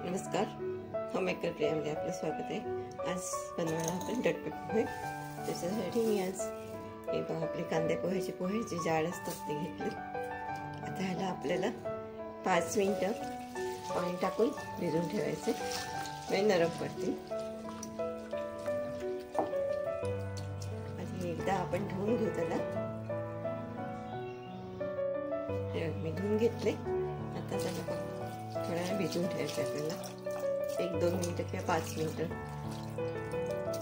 नमस्कार, होममेकर प्रियामध्ये आपलं स्वागत आहे। आज बनवणार आपण दडपे पोहे। त्याच्यासाठी मी आज हे आपले कांदे पोह्याचे जाड असतात ते घेतले। आता ह्याला आपल्याला 5 मिनिटं पाणी टाकून भिजवून ठेवायचे, म्हणजे नरम पडतील। आधी एकदा आपण धुवून घेऊ त्याला। मी धुवून घेतले। आता त्याला थोड्या वेळ भिजवून ठेवायचे आपल्याला, 1-2 मिनिटं किंवा 5 मिनिटं।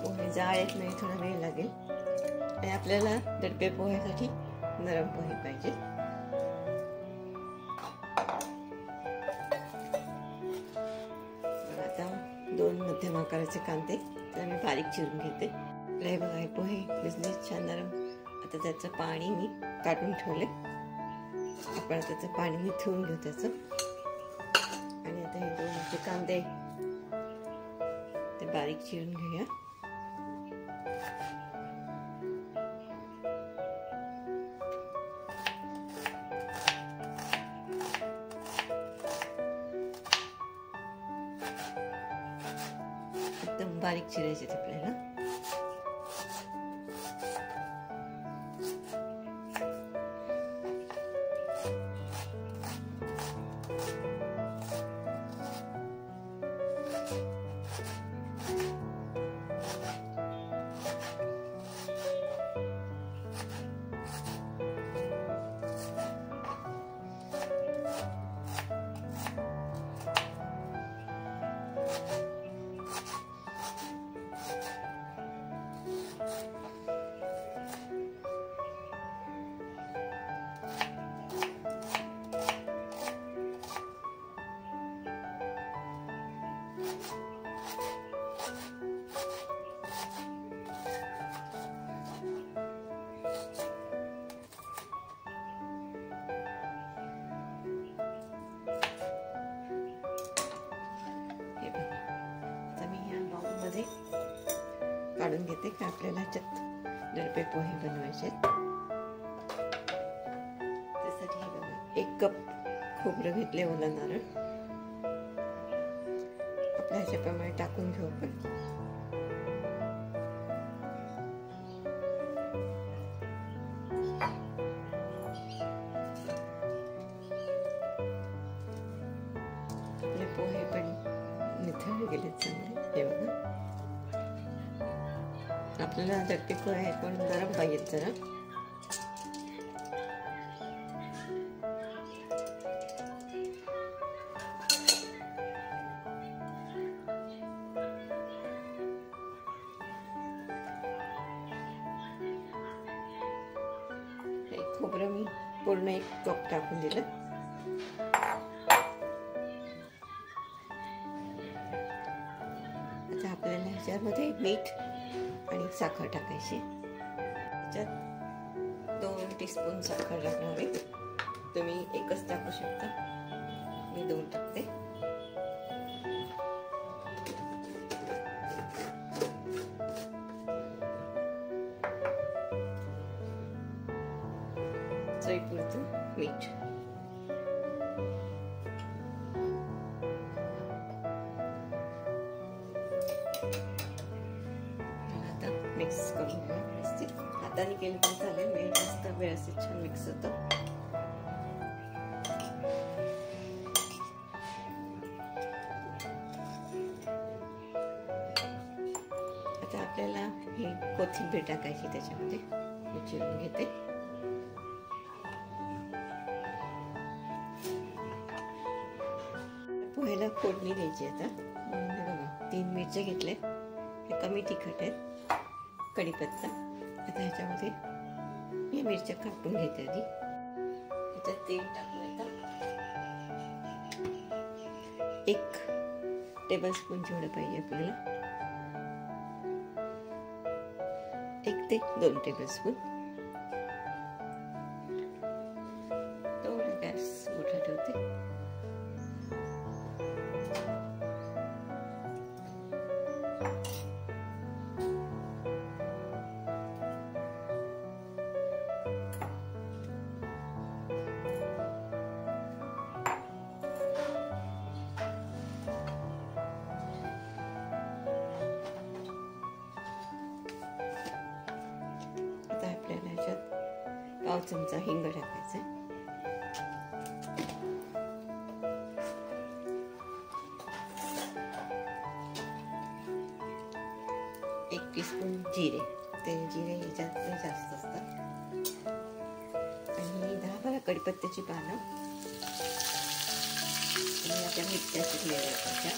पोहे जाड येत नाही, थोडा वेळ लागेल। आणि आपल्याला दडपे पोह्यासाठी नरम पोहे पाहिजे। आता 2 मध्यम आकाराचे कांदे त्याला मी बारीक चिरून घेते। हे बघा, हे पोहे भिजले छान नरम। आता त्याचं पाणी मी काढून ठेवले। आपण त्याचं पाणी निथळून घेऊ त्याचं। आणि आता हे 2 कांदे ते बारीक चिरून घेऊया। एकदम बारीक चिरायचे आपल्याला। काढून घेते की आपल्याला दडपे पोहे बनवायचे। त्यासाठी हे बघा, 1 कप खोबरं घेतले, ओला नारळ आपल्या ह्याच्याप्रमाणे टाकून घेऊ आपण। आपले पोहे पण निथळले गेले चांगले। हे बघा, आपल्याला दडपे पोहे पण गरम पाहिजेत जरा। खोबरं मी पूर्ण 1 कप टाकून दिलं। आता आपल्याला ह्याच्यामध्ये मीठ आणि साखर टाकायची। त्याच्यात 2 टीस्पून साखर टाकणार आहे। तुम्ही 1च टाकू शकता, मी 2 टाकते। चवीपुरतं मीठ। मिक्स करून घ्या व्यवस्थित। हाताने केलं पण चालेल, वेळ जास्त व्यवस्थित छान मिक्स होतं। आता आपल्याला ही कोथिंबीर टाकायची त्याच्यामध्ये, मी चिरून घेते। पोह्याला फोडणी द्यायची। आता बघा, 3 मिरच्या घेतले, हे कमी तिखट आहेत। कढीपत्ता, आता ह्याच्यामध्ये मी मिरच्या कापून घेते आधी। ह्याच्यात तेल टाकून 1 टेबलस्पून जेवढं पाहिजे आपल्याला, 1 ते 2 टेबलस्पून। थोडा गॅस मोठा ठेवते। पाव चमचा हिंग टाकायचं. एक टीस्पून जिरे, ते जिरे जास्त असतात. आणि 10-12 कढीपत्त्याची पानं आणि आता मिरच्या चिरलेल्या त्याच्या.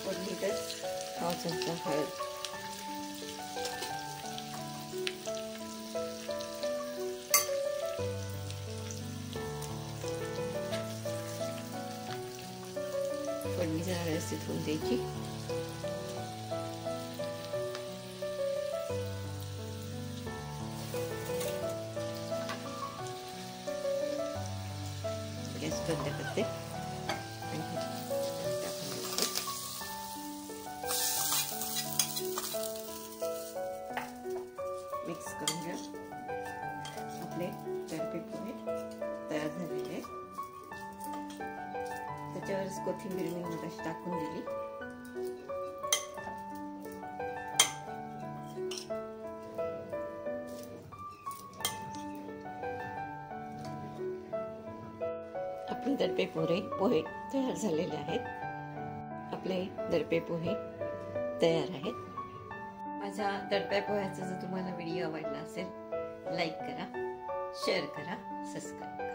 फोडणीतच पाव चमचा हळद, फोडणी जरा व्यवस्थित होऊन द्यायची. गॅस बंद करते मिक्स करून घ्या. आपले दडपे पोहे तयार झालेले आहेत. त्याच्यावरच कोथिंबीर मी मगाशी टाकून दिली. आपले दडपे पोहे तयार झालेले आहेत. आपले दडपे पोहे तयार आहेत. माझ्या दडप्या पोह्याचा जर तुम्हाला व्हिडिओ आवडला असेल, लाईक करा, शेअर करा, सबस्क्राईब करा.